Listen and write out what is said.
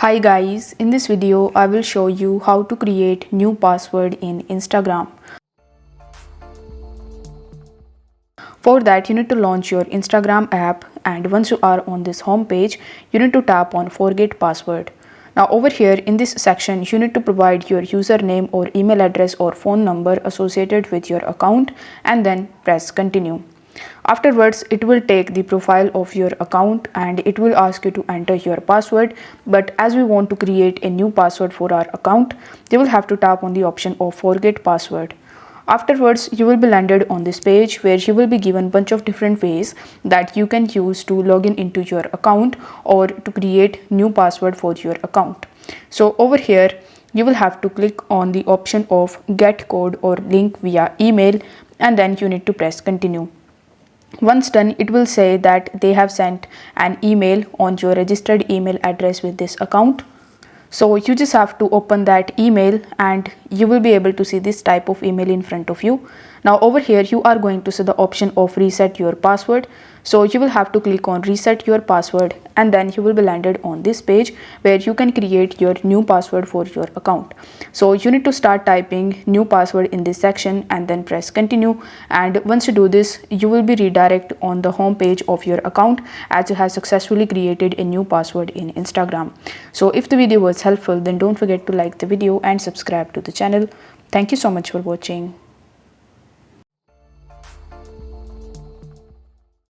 Hi guys, in this video I will show you how to create new password in Instagram. For that you need to launch your Instagram app, and once you are on this home page you need to tap on forget password. Now over here in this section you need to provide your username or email address or phone number associated with your account and then press continue. Afterwards, it will take the profile of your account and it will ask you to enter your password. But as we want to create a new password for our account, you will have to tap on the option of forget password. Afterwards, you will be landed on this page where you will be given bunch of different ways that you can use to log in into your account or to create new password for your account. So over here, you will have to click on the option of get code or link via email, and then you need to press continue. Once done, it will say that they have sent an email on your registered email address with this account. So you just have to open that email and you will be able to see this type of email in front of you. Now over here you are going to see the option of reset your password. So you will have to click on reset your password and then you will be landed on this page where you can create your new password for your account. So you need to start typing new password in this section and then press continue, and once you do this you will be redirected on the home page of your account as you have successfully created a new password in Instagram. So if the video was helpful, then don't forget to like the video and subscribe to the channel. Thank you so much for watching.